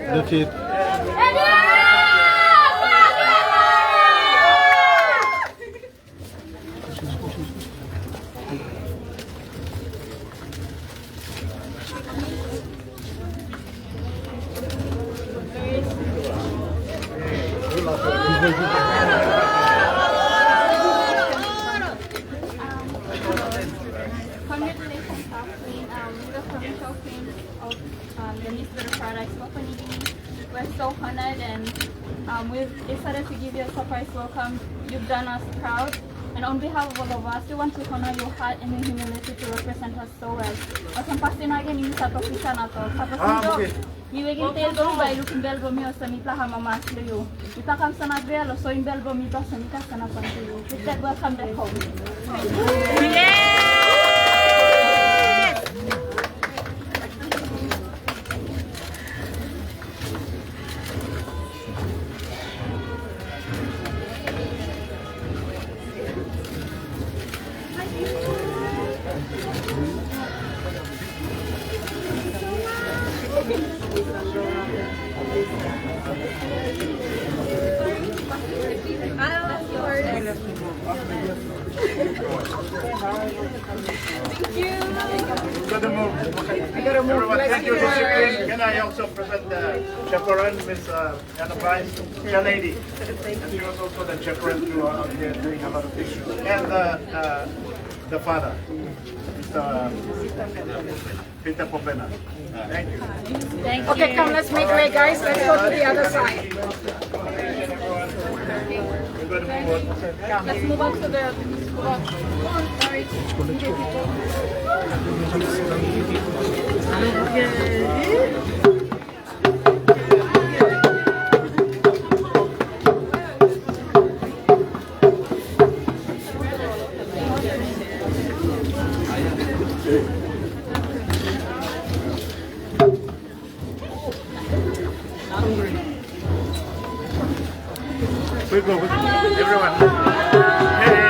The kid. Congratulations, Kathleen. The commercial queen of the Miss Better Paradise Company. We're so honored and we've decided to give you a surprise welcome. You've done us proud. And on behalf of all of us, we want to honor your heart and your humility to represent us so well. Osampasti na again, yung sa topisa na to. Tapos nito, iwegin tayo doon ba ilukin belbo mi o sa mitla hamamas liyo. Itakam sa nagrelo, so yung belbo mi to sa mika sa napantiyo. With that, welcome back home. Everyone, thank you, Discipline. Can I also present the chaperone, Miss Anna Price, the lady. And she was also the chaperone to out here doing a lot of things. And the father, Mr. Peter Popena. Thank you. Thank you. Okay, come, let's make way, guys. Let's go to the other side. We're going to move on. Let's move on to the... Sorry. We go, everyone. Hey.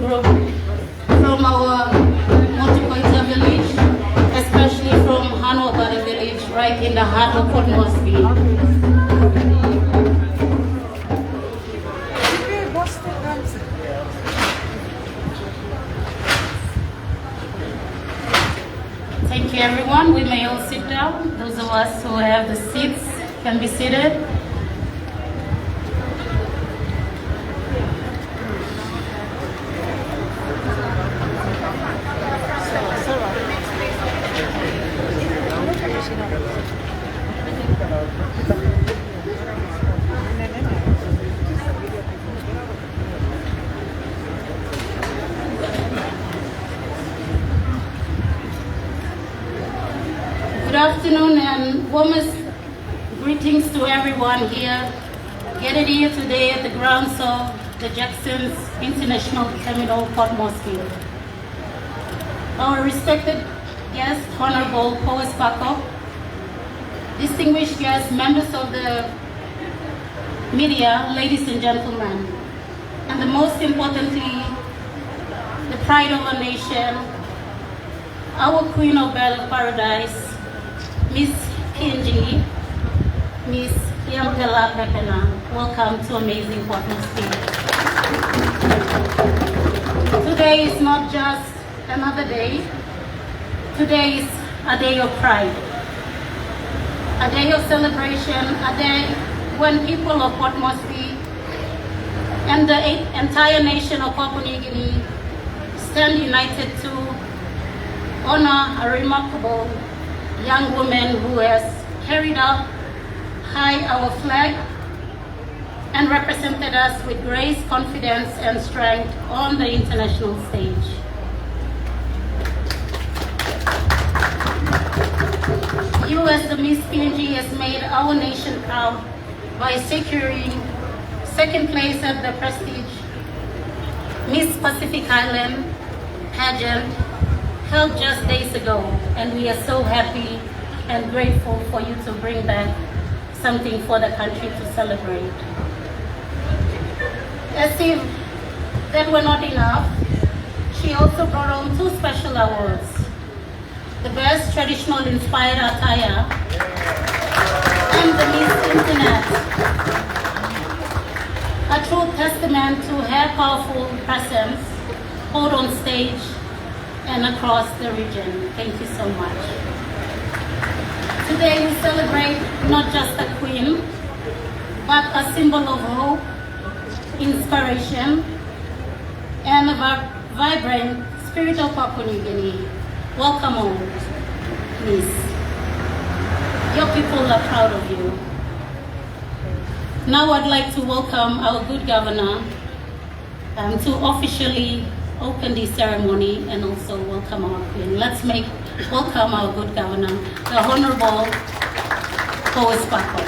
group from our Motipoita village, especially from Hanover village, right in the heart of Port Moresby. Thank you, everyone. We may all sit down. Those of us who have the seats can be seated. Good afternoon and warmest greetings to everyone here gathered here today at the grounds of the Jackson's International Terminal, Port Moresby. Our respected guest, Honorable Powes Parkop, distinguished guests, members of the media, ladies and gentlemen, and the most importantly, the pride of our nation, our Queen of Bell of Paradise, Miss PNG, Miss Lampela Popena. Welcome to amazing Port Moresby. Today is not just another day. Today is a day of pride, a day of celebration, a day when people of Port Moresby and the entire nation of Papua New Guinea stand united to honor a remarkable young woman who has carried up high our flag and represented us with grace, confidence, and strength on the international stage. You as the Miss PNG has made our nation proud by securing second place at the prestige Miss Pacific Island pageant held just days ago, and we are so happy and grateful for you to bring back something for the country to celebrate. As if that were not enough, she also brought on two special awards: the Best Traditional Inspired Attire and the Miss Internet, a true testament to her powerful presence both on stage and across the region. Thank you so much. Today we celebrate not just a queen, but a symbol of hope, inspiration, and a vibrant spirit of Papua New Guinea. Welcome all, Miss. Your people are proud of you. Now I'd like to welcome our good governor to officially open the ceremony and also welcome our queen. Let's welcome our good governor, the Honorable Powes Parkop.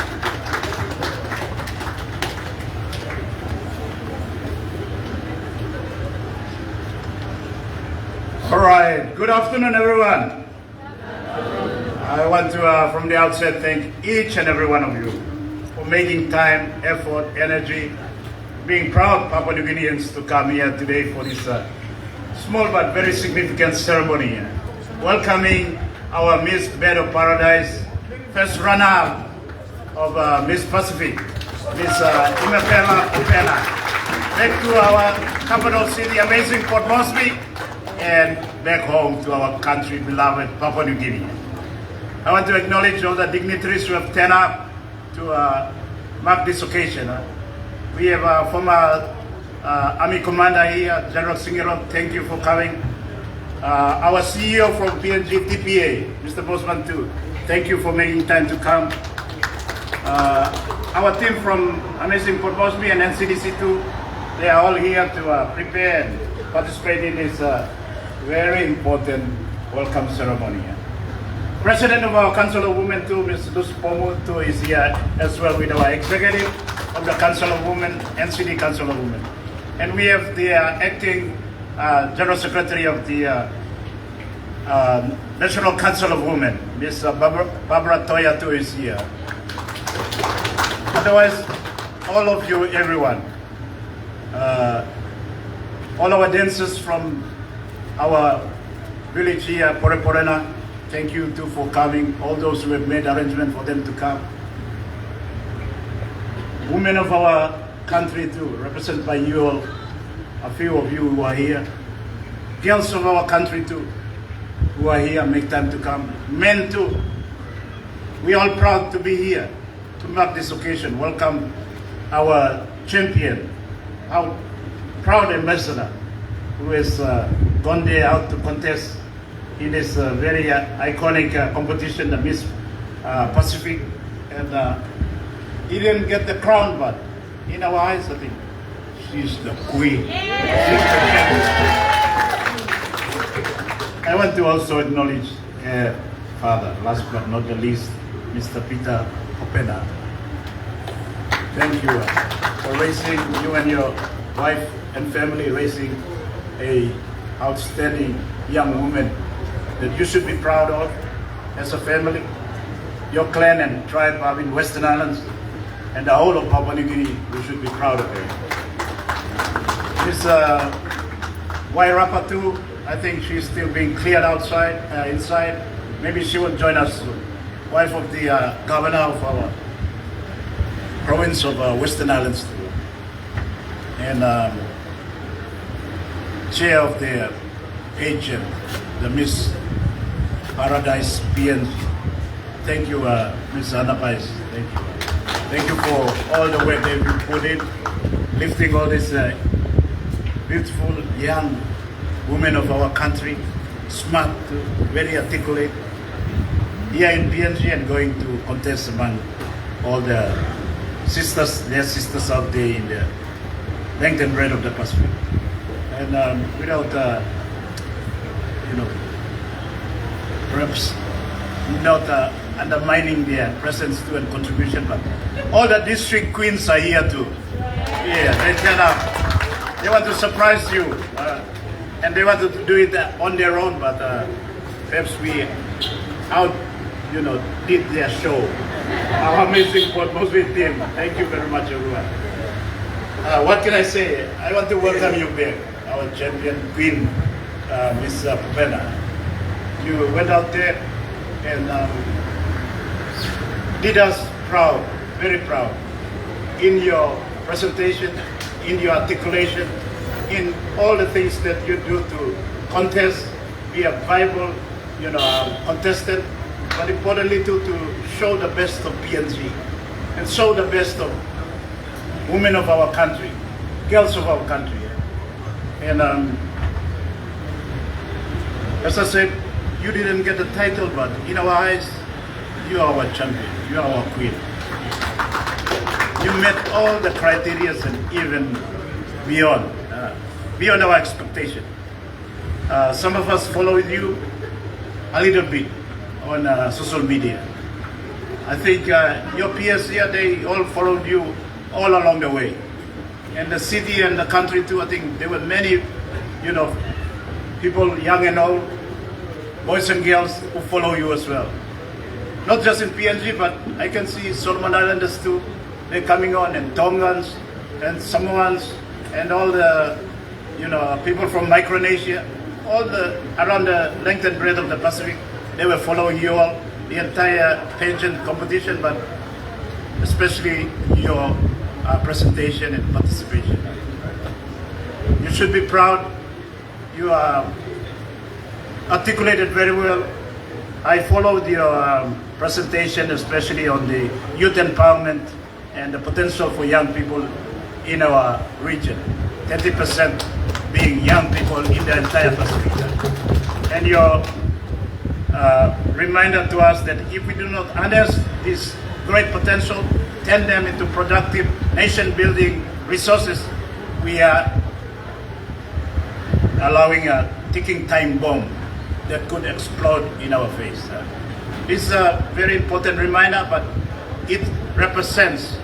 All right, good afternoon, everyone. I want to, from the outset, thank each and every one of you for making time, effort, energy, being proud Papua New Guineans to come here today for this small but very significant ceremony, welcoming our Miss Bed of Paradise, first runner of Miss Pacific, Miss Lampela, Popena, back to our capital city, amazing Port Moresby, and back home to our country, beloved Papua New Guinea. I want to acknowledge all the dignitaries who have turned up to mark this occasion. We have a former Army Commander here, General Singero, thank you for coming. Our CEO from PNG TPA, Mr. Bosman too, thank you for making time to come. Our team from Amazing Port Moresby and NCDC too, they are all here to prepare and participate in this very important welcome ceremony. President of our Council of Women too, Ms. Luz Pomo too, is here as well with our executive of the Council of Women, NCD Council of Women. And we have the acting General Secretary of the National Council of Women, Ms. Barbara Toya too is here. Otherwise, all of you, everyone, All our dancers from our village here, Popena, thank you too for coming. All those who have made arrangements for them to come. Women of our country too, represented by you all, a few of you who are here. Girls of our country too, who are here, make time to come. Men too. We are all proud to be here to mark this occasion. Welcome our champion, our proud ambassador, who has gone there out to contest in this very iconic competition, the Miss Pacific. And he didn't get the crown, but in our eyes, I think she's the queen. She's the champion. I want to also acknowledge her father, last but not the least, Mr. Peter Popena. Thank you for raising, you and your wife and family, raising a outstanding young woman that you should be proud of as a family. Your clan and tribe are in Western Islands and the whole of Papua New Guinea, we should be proud of her. Miss Wairapa too, I think she's still being cleared outside, inside. Maybe she will join us soon. Wife of the governor of our province of Western Islands too. And chair of the agent, the Miss Paradise PNG. Thank you, Ms. Anapais. Thank you. Thank you for all the work that you put in, lifting all these beautiful young women of our country, smart, very articulate, here in PNG and going to contest among all the sisters, their sisters out there in the length and breadth of the Pacific. And without, perhaps not undermining their presence too and contribution, but all the district queens are here too. Yeah, they want to surprise you, and they want to do it on their own, but perhaps we did their show. Our amazing Popena team. Thank you very much, everyone. What can I say? I want to welcome you back, our champion queen, Miss Popena. You went out there and did us proud, very proud, in your presentation, in your articulation, in all the things that you do to contest, be a viable, contestant, but importantly to show the best of PNG and show the best of women of our country, girls of our country. And as I said, you didn't get the title, but in our eyes, you are our champion, you are our queen. You met all the criteria and even beyond our expectation. Some of us followed you a little bit on social media. I think your peers here, they all followed you all along the way. And the city and the country too, I think there were many, people young and old, boys and girls who follow you as well. Not just in PNG, but I can see Solomon Islanders too. They're coming on, and Tongans and Samoans and all the, people from Micronesia, all around the length and breadth of the Pacific. They were following you all, the entire pageant competition, but especially your presentation and participation. You should be proud. You are articulated very well. I followed your presentation, especially on the youth empowerment and the potential for young people in our region. 30% being young people in the entire Pacific. And your reminder to us that if we do not harness this great potential, turn them into productive nation-building resources, we are allowing a ticking time bomb that could explode in our face. This is a very important reminder, but it represents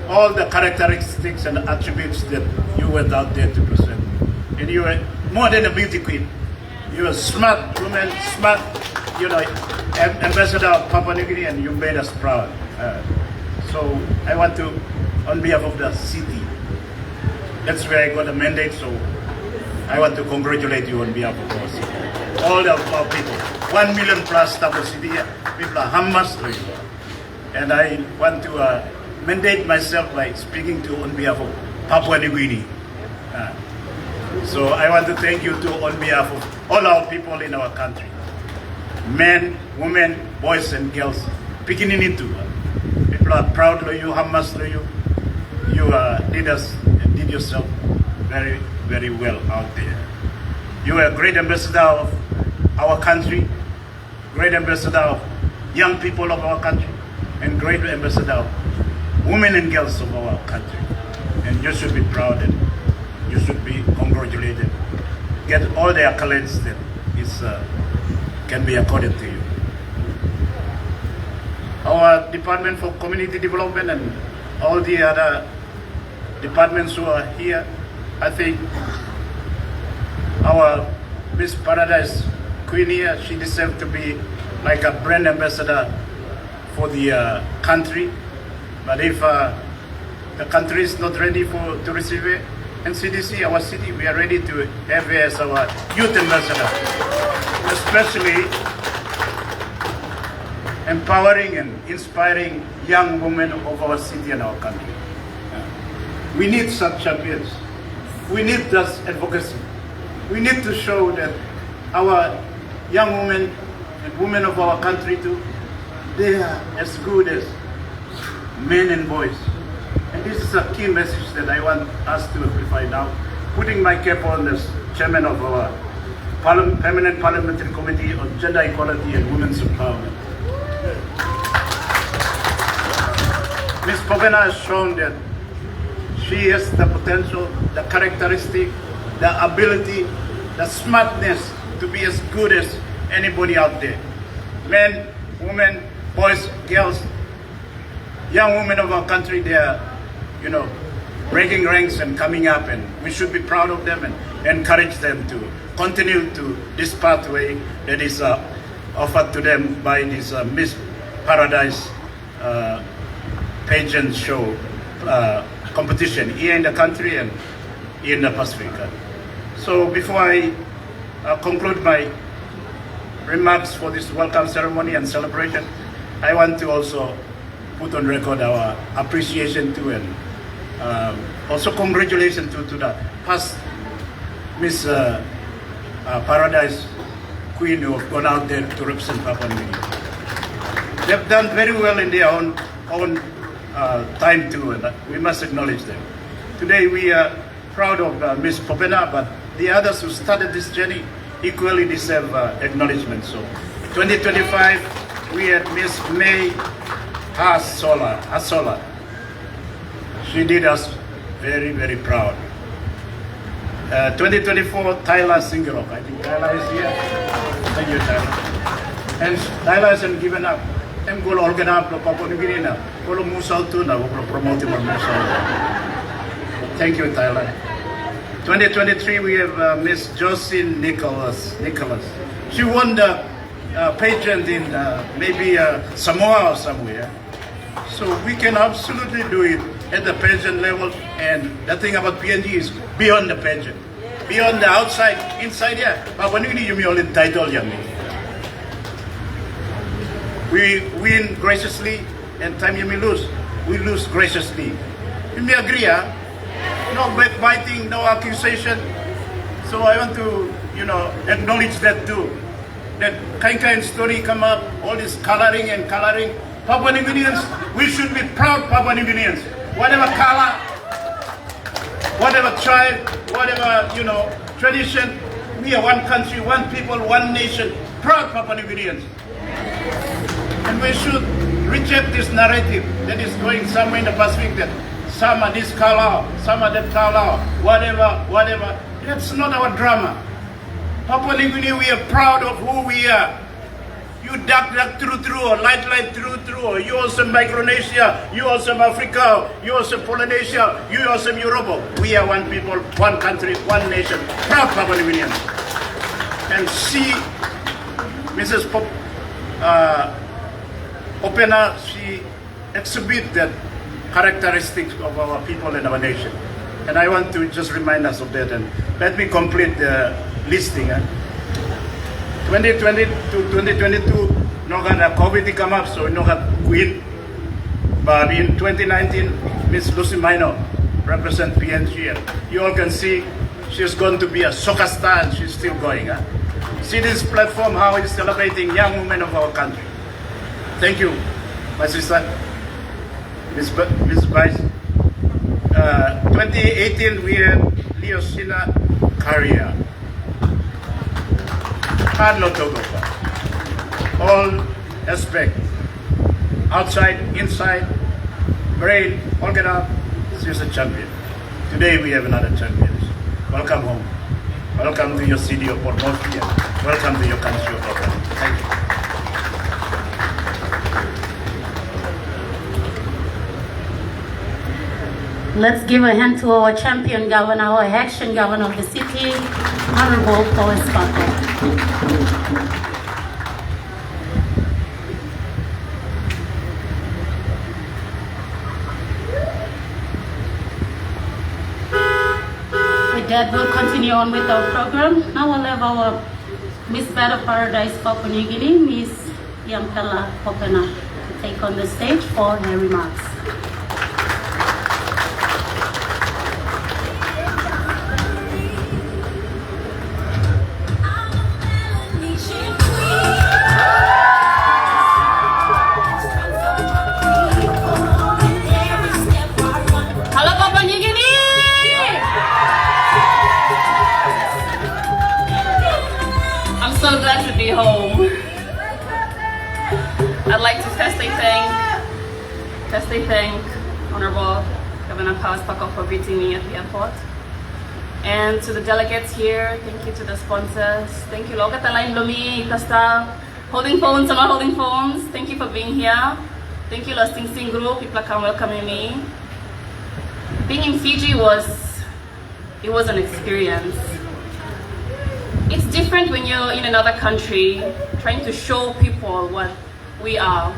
all the characteristics and attributes that you went out there to present. And you were more than a beauty queen. You were a smart woman, smart, ambassador of Papua New Guinea, and you made us proud. So I want to, on behalf of the city, that's where I got a mandate, so I want to congratulate you on behalf of us. All of our people, 1 million plus Tapo City people are hummus to you. And I want to mandate myself by speaking to on behalf of Papua New Guinea. So I want to thank you too on behalf of all our people in our country. Men, women, boys and girls, beginning into. People are proud of you, hummus to you. You did yourself very, very well out there. You are a great ambassador of our country, great ambassador of young people of our country, and great ambassador of women and girls of our country. And you should be proud and you should be congratulated. Get all the accolades that can be accorded to you. Our Department for Community Development and all the other departments who are here, I think our Miss Paradise Queen here, she deserves to be like a brand ambassador for the country. But if the country is not ready to receive it, and CDC, our city, we are ready to have her as our youth ambassador, especially empowering and inspiring young women of our city and our country. We need such champions. We need this advocacy. We need to show that our young women and women of our country too, they are as good as men and boys. And this is a key message that I want us to amplify now, putting my cap on as chairman of our Permanent Parliamentary Committee on Gender Equality and Women's Empowerment. Ms. Popena has shown that she has the potential, the characteristic, the ability, the smartness to be as good as anybody out there. Men, women, boys, girls, young women of our country, they are, breaking ranks and coming up, and we should be proud of them and encourage them to continue to this pathway that is offered to them by this Miss Paradise pageant show competition here in the country and in the Pacific. So before I conclude my remarks for this welcome ceremony and celebration, I want to also put on record our appreciation to and also congratulations to the past Miss Paradise Queen who have gone out there to represent Papua New Guinea. They've done very well in their own time too, and we must acknowledge them. Today we are proud of Miss Popena, but the others who started this journey equally deserve acknowledgement. So 2025 we had Miss May Hasola. She did us very, very proud. 2024 Tyler Singerok. I think Tyler is here. Thank you, Tyler. And Tyler hasn't given up. I'm going to organize Papua New Guinea now. Going to move out to now. We're promoting our move out. Thank you, Tyler. 2023 we have Miss Jocelyn Nicholas. She won the pageant in maybe Samoa or somewhere. So we can absolutely do it at the pageant level, and the thing about PNG is beyond the pageant, beyond the outside, inside here. Papua New Guinea, you may all entitled young. We win graciously, and time you may lose. We lose graciously. You may agree, huh? No backbiting, no accusation. So I want to, acknowledge that too. That kind story come up, all this coloring. Papua New Guineans, we should be proud Papua New Guineans. Whatever color, whatever tribe, whatever, tradition, we are one country, one people, one nation. Proud Papua New Guineans. And we should reject this narrative that is going somewhere in the Pacific that some are this color, some are that color, whatever. That's not our drama. Papua New Guinea, we are proud of who we are. You dark, true, or light, true, or you also Micronesia, you also Africa, you also Polynesia, you also Europe. We are one people, one country, one nation. Proud Papua New Guineans. And see Mrs. Popena, she exhibits that characteristics of our people and our nation. And I want to just remind us of that. And let me complete the listing. 2020 to 2022, no had a COVID come up, so no had win. But in 2019, Miss Lucy Minor represent PNG. And you all can see she's going to be a soccer star, and she's still going. See this platform, how it's celebrating young women of our country. Thank you, my sister, Miss Vice. 2018, we had Leosina Career. Hard not to go far. All aspect, outside, inside, brain, organ up, she's a champion. Today we have another champion. Welcome home. Welcome to your city of Port Moresby. Welcome to your country of Popena. Thank you. Let's give a hand to our champion governor, our action governor of the city, Honorable Powes Parkop. With that, we'll continue on with our program. Now we'll have our Miss Better Paradise Papua New Guinea, Miss Lampela Popena, to take on the stage for her remarks. So glad to be home. I'd like to firstly thank Honorable Governor Powes Parkop for greeting me at the airport. And to the delegates here, thank you to the sponsors. Thank you, Lokataline Lomi, Itasta, holding phones, some are holding phones. Thank you for being here. Thank you, Lost Sing Group, people are welcoming me. Being in Fiji was an experience. It's different when you're in another country, trying to show people what we are.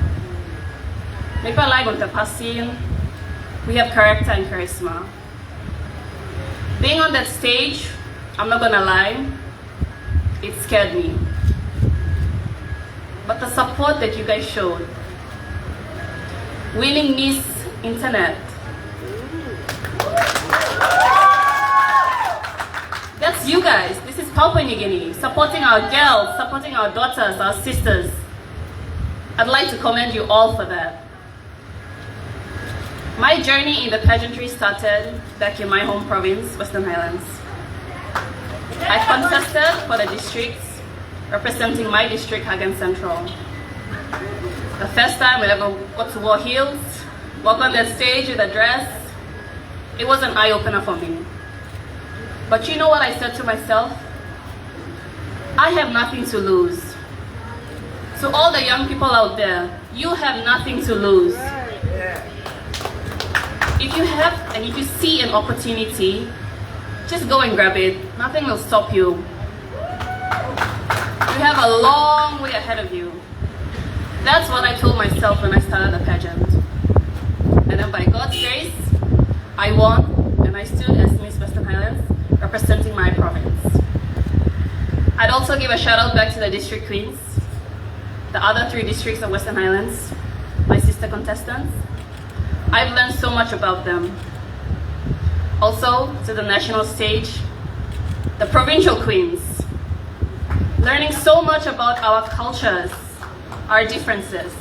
We have character and charisma. Being on that stage, I'm not gonna lie, it scared me. But the support that you guys showed, winning Miss Internet, that's you guys. This is Papua New Guinea, supporting our girls, supporting our daughters, our sisters. I'd like to commend you all for that. My journey in the pageantry started back in my home province, Western Highlands. I contested for the districts, representing my district, Hagen Central. The first time I ever got to wear heels, walk on that stage with a dress, it was an eye-opener for me. But you know what I said to myself? I have nothing to lose. So all the young people out there, you have nothing to lose. If you have and if you see an opportunity, just go and grab it. Nothing will stop you. You have a long way ahead of you. That's what I told myself when I started the pageant. And then by God's grace, I won and I stood as Miss Western Highlands, representing my province. I'd also give a shout out back to the district queens, the other 3 districts of Western Highlands, my sister contestants. I've learned so much about them. Also to the national stage, the provincial queens, learning so much about our cultures, our differences.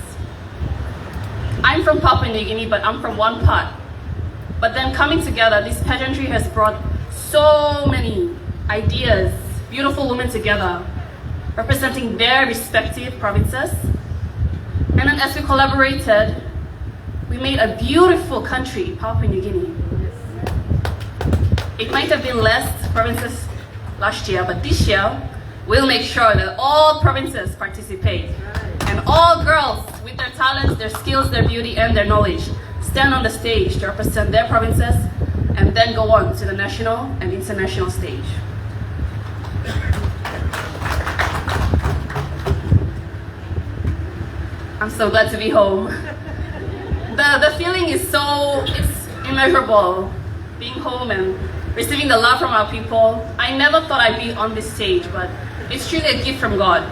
I'm from Papua New Guinea, but I'm from one part. But then coming together, this pageantry has brought so many ideas, beautiful women together, representing their respective provinces. And then as we collaborated, we made a beautiful country, Papua New Guinea. It might have been less provinces last year, but this year, we'll make sure that all provinces participate. And all girls, with their talents, their skills, their beauty, and their knowledge, stand on the stage to represent their provinces and then go on to the national and international stage. I'm so glad to be home. The feeling is it's immeasurable. being home and receiving the love from our people. I never thought I'd be on this stage, but it's truly a gift from God.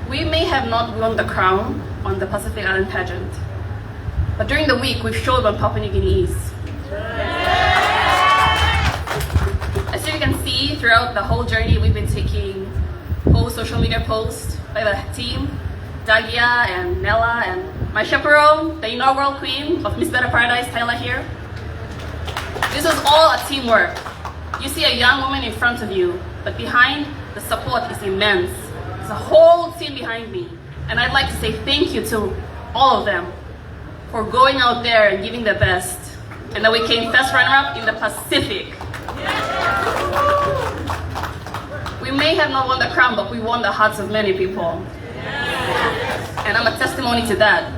We may have not won the crown on the Pacific Island pageant, but during the week we've showed what Papua New Guinea is. As you can see, throughout the whole journey, we've been taking social media posts by the team, Dagia and Nella and my chaperone, the inaugural queen of Miss Better Paradise, Tyler here. This was all a teamwork. You see a young woman in front of you, but behind, the support is immense. There's a whole team behind me. And I'd like to say thank you to all of them for going out there and giving their best. And then we came first runner-up in the Pacific. We may have not won the crown, but we won the hearts of many people. And I'm a testimony to that.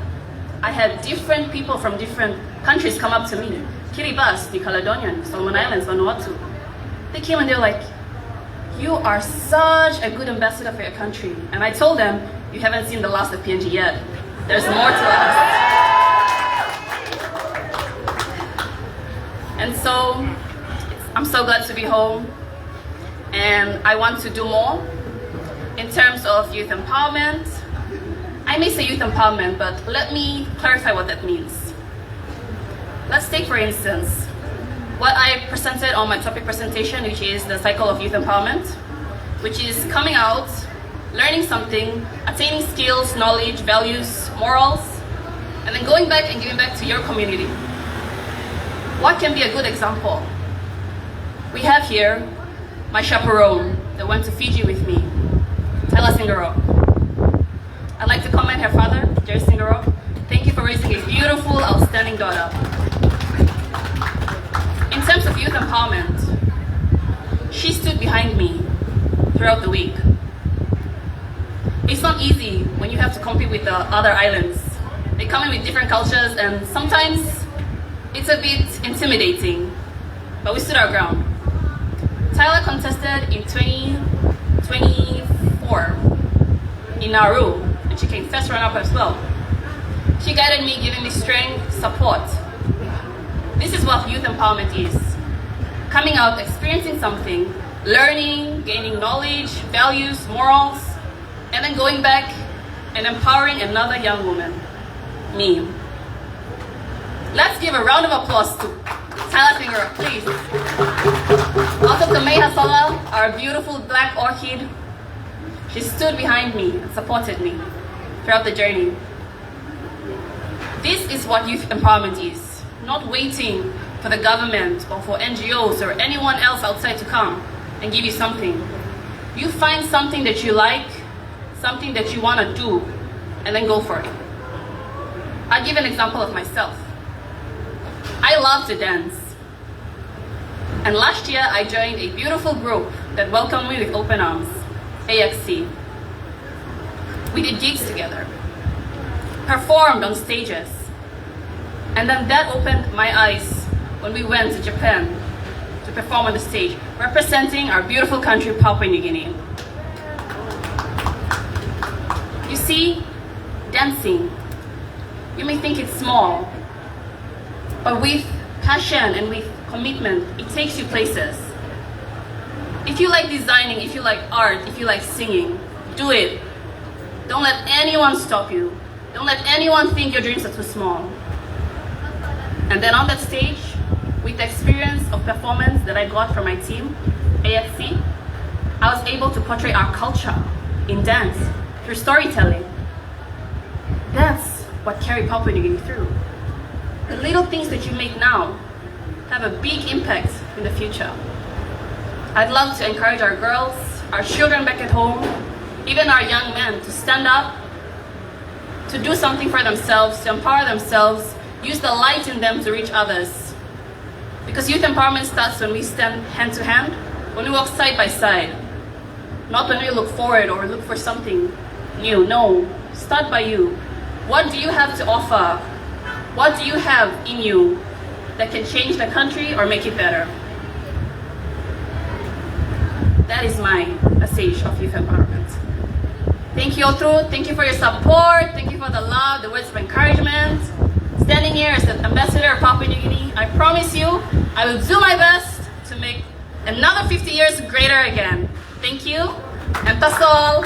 I had different people from different countries come up to me. Kiribati, the Caledonian, Solomon Islands, Vanuatu. They came and they're like, you are such a good ambassador for your country. And I told them, you haven't seen the last of PNG yet. There's more to us. And so, I'm so glad to be home. And I want to do more in terms of youth empowerment. I may say youth empowerment, but let me clarify what that means. Let's take, for instance, what I presented on my topic presentation, which is the cycle of youth empowerment, which is coming out, learning something, attaining skills, knowledge, values, morals, and then going back and giving back to your community. What can be a good example? We have here my chaperone that went to Fiji with me, Tyler Singaro. I'd like to commend her father, Jerry Singaro. Thank you for raising a beautiful, outstanding daughter. In terms of youth empowerment, she stood behind me throughout the week. It's not easy when you have to compete with the other islands. They come in with different cultures and sometimes it's a bit intimidating, but we stood our ground. Tyler contested in 2024 in Nauru, and she came first runner-up as well. She guided me, giving me strength, support. This is what youth empowerment is. Coming out, experiencing something, learning, gaining knowledge, values, morals, and then going back and empowering another young woman, me. Let's give a round of applause to Tyler Singaro, please. Also to Meha Sala, our beautiful black orchid. She stood behind me and supported me throughout the journey. This is what youth empowerment is. Not waiting for the government or for NGOs or anyone else outside to come and give you something. You find something that you like, something that you want to do, and then go for it. I'll give an example of myself. I love to dance. And last year I joined a beautiful group that welcomed me with open arms, AXC. We did gigs together, performed on stages, and then that opened my eyes when we went to Japan to perform on the stage, representing our beautiful country, Papua New Guinea. You see, dancing, you may think it's small, but with passion and with commitment, it takes you places. If you like designing, if you like art, if you like singing, do it. Don't let anyone stop you. Don't let anyone think your dreams are too small. And then on that stage, with the experience of performance that I got from my team, AXC, I was able to portray our culture in dance through storytelling. That's what carried Papua New Guinea through. The little things that you make now have a big impact in the future. I'd love to encourage our girls, our children back at home, even our young men to stand up, to do something for themselves, to empower themselves, use the light in them to reach others. Because youth empowerment starts when we stand hand to hand, when we walk side by side. Not when we look forward or look for something new. No, start by you. What do you have to offer? What do you have in you that can change the country or make it better? That is my message of youth empowerment. Thank you, Otru. Thank you for your support. Thank you for the love, the words of encouragement. standing here as the ambassador of Papua New Guinea, I promise you I will do my best to make another 50 years greater again. Thank you, and that's all.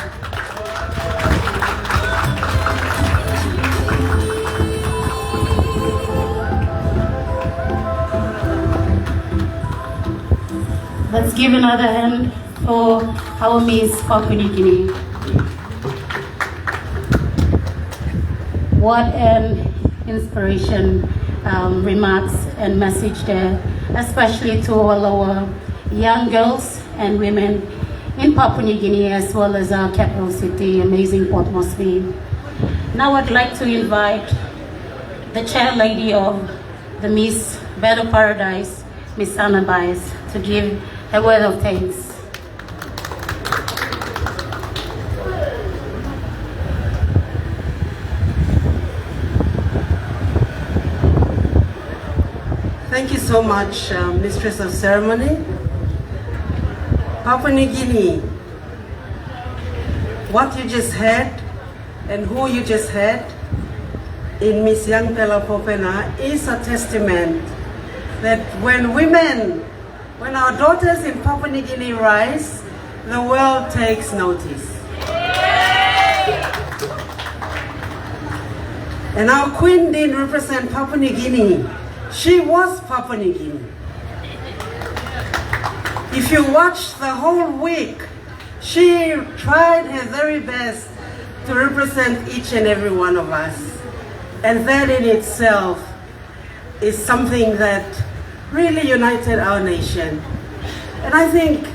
Let's give another hand for our Miss Papua New Guinea. What an inspiration, remarks and message there, especially to all our young girls and women in Papua New Guinea, as well as our capital city, amazing Port Moresby. Now I'd like to invite the chair lady of the Miss Better Paradise, Miss Anna Bias, to give a word of thanks. Thank you so much, Mistress of Ceremony. Papua New Guinea, what you just heard and who you just heard in Miss Lampela Popena is a testament that when our daughters in Papua New Guinea rise, the world takes notice. And our queen didn't represent Papua New Guinea. She was Papua New Guinea. If you watch the whole week, she tried her very best to represent each and every one of us. And that in itself is something that really united our nation. And I think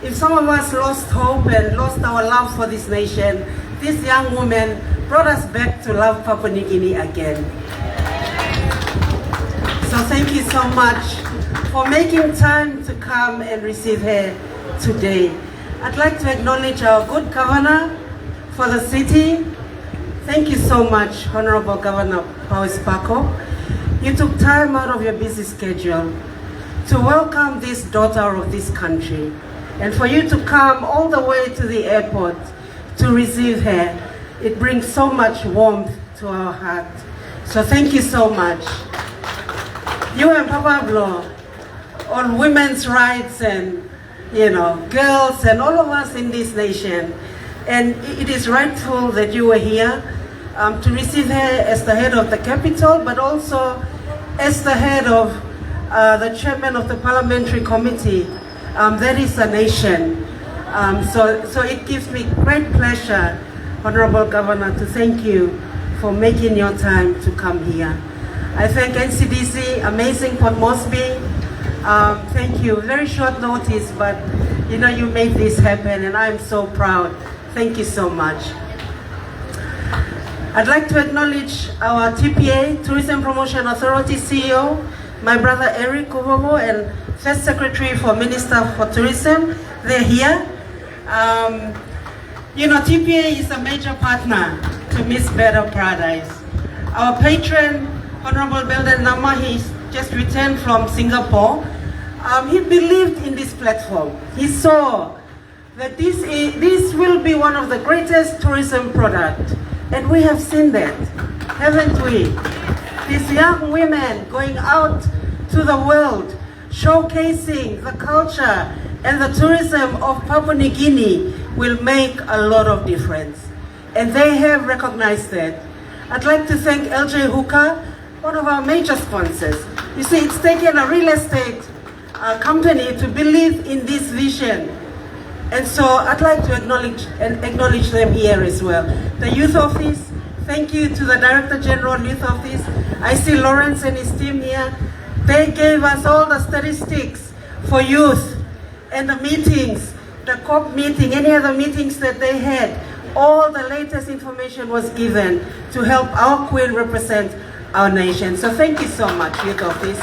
if some of us lost hope and lost our love for this nation, this young woman brought us back to love Papua New Guinea again. So thank you so much for making time to come and receive her today. I'd like to acknowledge our good governor for the city. Thank you so much, Honorable Governor Powes Parkop. You took time out of your busy schedule to welcome this daughter of this country, and for you to come all the way to the airport to receive her. It brings so much warmth to our heart. So thank you so much. You and Pablo on women's rights and, girls and all of us in this nation. And it is rightful that you were here to receive her as the head of the capital, but also as the head of the chairman of the parliamentary committee. That is the nation. So it gives me great pleasure, Honorable Governor, to thank you for making your time to come here. I thank NCDC, amazing Port Moresby. Thank you. Very short notice, but you made this happen, and I'm so proud. Thank you so much. I'd like to acknowledge our TPA, Tourism Promotion Authority CEO, my brother Eric Kuvovo, and First Secretary for Minister for Tourism. They're here. TPA is a major partner to Miss Better Paradise. Our patron, Honorable Belden Nama, he's just returned from Singapore. He believed in this platform. He saw that this will be one of the greatest tourism products. And we have seen that, haven't we? These young women going out to the world, showcasing the culture and the tourism of Papua New Guinea will make a lot of difference. And they have recognized that. I'd like to thank LJ Hooker, one of our major sponsors. You see, it's taken a real estate company to believe in this vision. And so I'd like to acknowledge them here as well. The Youth Office, thank you to the Director General Youth Office. I see Lawrence and his team here. They gave us all the statistics for youth and the meetings, the COP meeting, any other meetings that they had. All the latest information was given to help our Queen represent our nation. So thank you so much, Youth Office.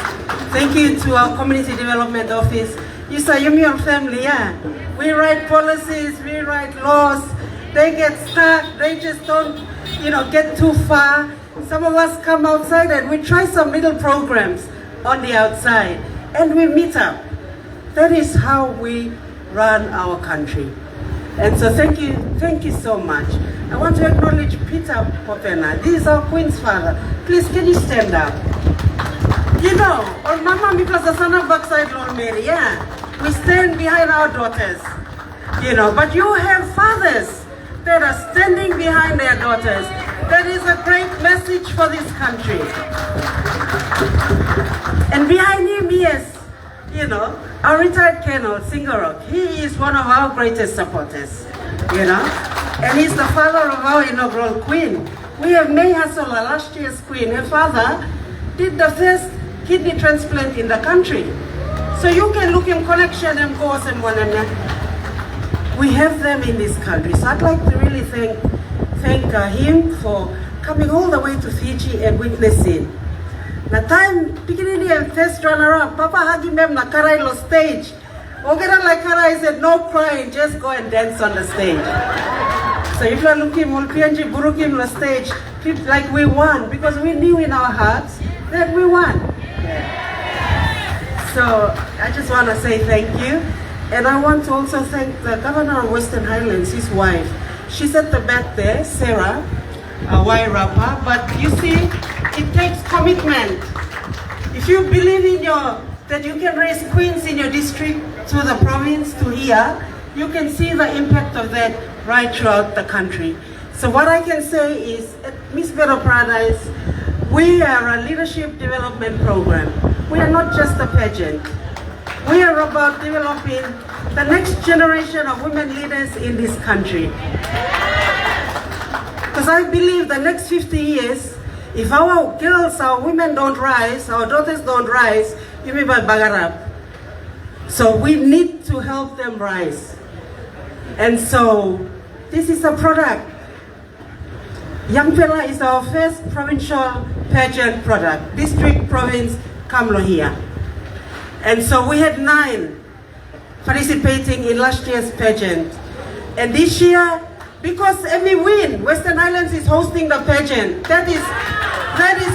Thank you to our Community Development Office. You say, you're your family, yeah? We write policies, we write laws. They get stuck, they just don't, get too far. Some of us come outside and we try some little programs on the outside and we meet up. That is how we run our country. And so thank you so much. I want to acknowledge Peter Popena. This is our Queen's father. Please, can you stand up? You know, or Mama because the son of backside Lord Mary, yeah. We stand behind our daughters, you know, but you have fathers that are standing behind their daughters. That is a great message for this country. And behind him, yes, you know, our retired Colonel Singarok, he is one of our greatest supporters, you know, and he's the father of our inaugural Queen. We have May Hasola, last year's Queen. Her father did the first kidney transplant in the country. So you can look in connection and goes and one and we have them in this country. So I'd like to really thank him for coming all the way to Fiji and witnessing. Na time beginning and first run around, Papa hagi mem na karai lo stage. Ogera like karai said no crying, just go and dance on the stage. So if you look him, Mulpianji Burukim the stage, like we won because we knew in our hearts that we won. So I just want to say thank you. And I want to also thank the Governor of Western Highlands, his wife. She's at the back there, Sarah Wairapa. But you see, it takes commitment. If you believe in that you can raise queens in your district to the province to here, you can see the impact of that right throughout the country. So what I can say is, at Miss Better Paradise, we are a leadership development program. We are not just a pageant. We are about developing the next generation of women leaders in this country. Because I believe the next 50 years, if our girls, our women don't rise, our daughters don't rise, you may by bagarap. So we need to help them rise. And so this is a product. Lampela is our first provincial pageant product, district, province, Kamlo here. And so we had 9 participating in last year's pageant. And this year, because every win, Western Highlands is hosting the pageant. That is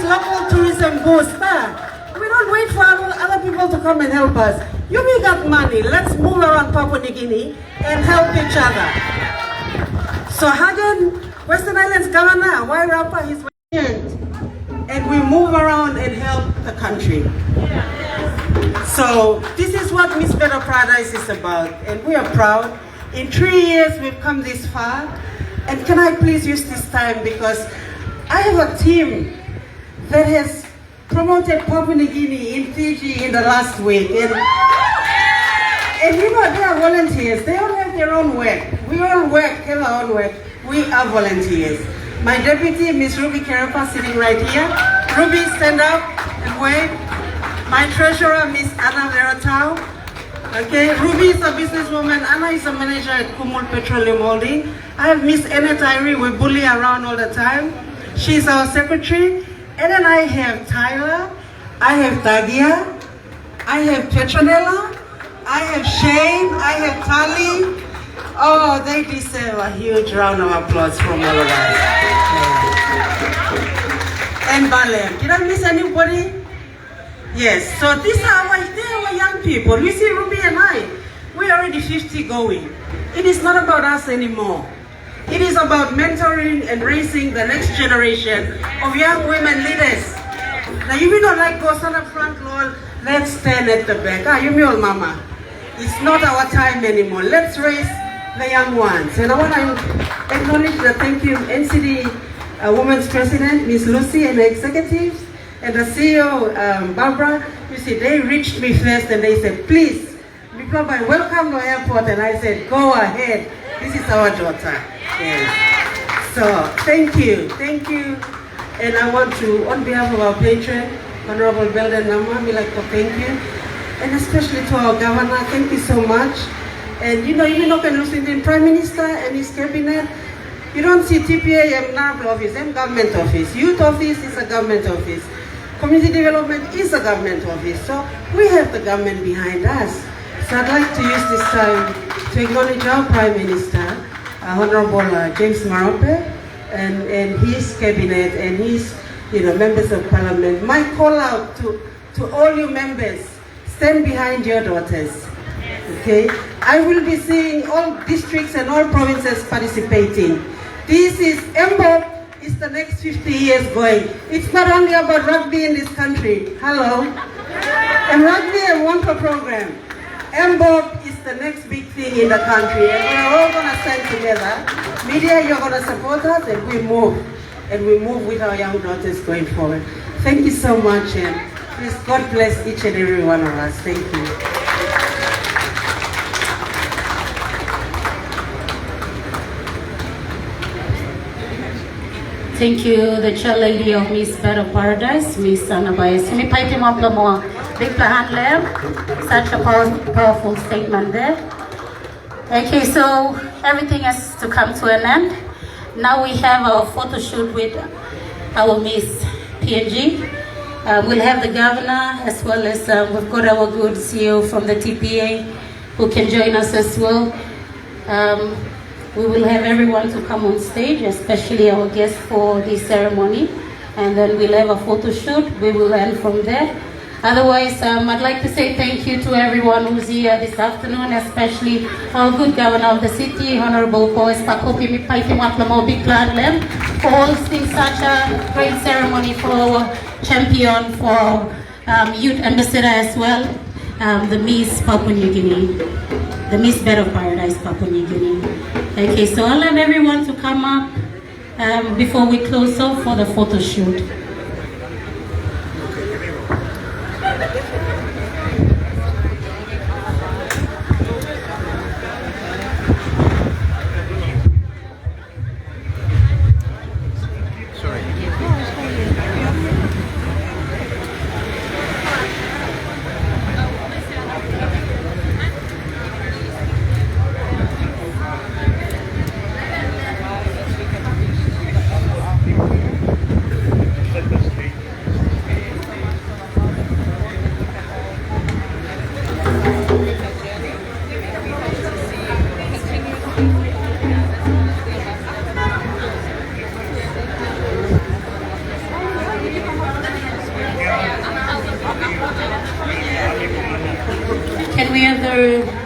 local tourism boost. We don't wait for other people to come and help us. You may got money, let's move around Papua New Guinea and help each other. So Hagen, Western Highlands Governor, Wairapa is and we move around and help the country. So this is what Miss Better Paradise is about, and we are proud. In 3 years we've come this far, and can I please use this time because I have a team that has promoted Papua New Guinea in Fiji in the last week, and you know they are volunteers. They all have their own work. We all work, have our own work. We are volunteers. My deputy, Miss Ruby Kerapa, sitting right here. Ruby, stand up and wave. My treasurer, Miss Anna Veratao. Okay, Ruby is a businesswoman. Anna is a manager at Kumul Petroleum Holding. I have Miss Annette Tyree. We bully around all the time. She's our secretary. And then I have Tyler. I have Tagia. I have Petronella. I have Shane. I have Tali. Oh, they deserve a huge round of applause from all of us. And Balem. Did I miss anybody? Yes. So these are our young people. You see, Ruby and I, we're already 50 going. It is not about us anymore. It is about mentoring and raising the next generation of young women leaders. Now, you may not like go stand up front, Lord. Let's stand at the back. You me all mama. It's not our time anymore. Let's raise the young ones. And I want to acknowledge the thank you NCD Women's President, Miss Lucy, and the executives, and the CEO, Barbara. You see, they reached me first and they said, please, welcome to the airport. And I said, go ahead. This is our daughter. Yes. So, thank you. And I want to, on behalf of our patron, Honorable Belden Nama, we like to thank you. And especially to our governor, thank you so much. And you know, even though can listen to the Prime Minister and his cabinet, you don't see TPA and NARP office and government office. Youth office is a government office. Community development is a government office. So we have the government behind us. So I'd like to use this time to acknowledge our Prime Minister, Honorable James Marape, and his cabinet and his members of parliament. My call out to all you members, stand behind your daughters. Okay, I will be seeing all districts and all provinces participating. This is MBOP is the next 50 years going. It's not only about rugby in this country. Hello. And rugby and Wonka program. MBOP is the next big thing in the country, and we're all going to stand together. Media, you're going to support us, and we move. And we move with our young daughters going forward. Thank you so much, and please God bless each and every one of us. Thank you. Thank you, the chair lady of Miss Bed of Paradise, Miss Anabaya. Simi paiti mo big plan lamb. Such a powerful statement there. Okay, so everything has to come to an end. Now we have our photo shoot with our Miss PNG. We'll have the governor as well as we've got our good CEO from the TPA who can join us as well. We will have everyone to come on stage, especially our guests for this ceremony, and then we'll have a photo shoot. We will end from there. Otherwise, I'd like to say thank you to everyone who's here this afternoon, especially our good governor of the city, Honorable Powes, Parkop, big plan for hosting such a great ceremony for our champion, for youth ambassador as well, the Miss Papua New Guinea, the Miss Bed of Paradise Papua New Guinea. Okay, so I'll have everyone to come up before we close off for the photo shoot. Can we have the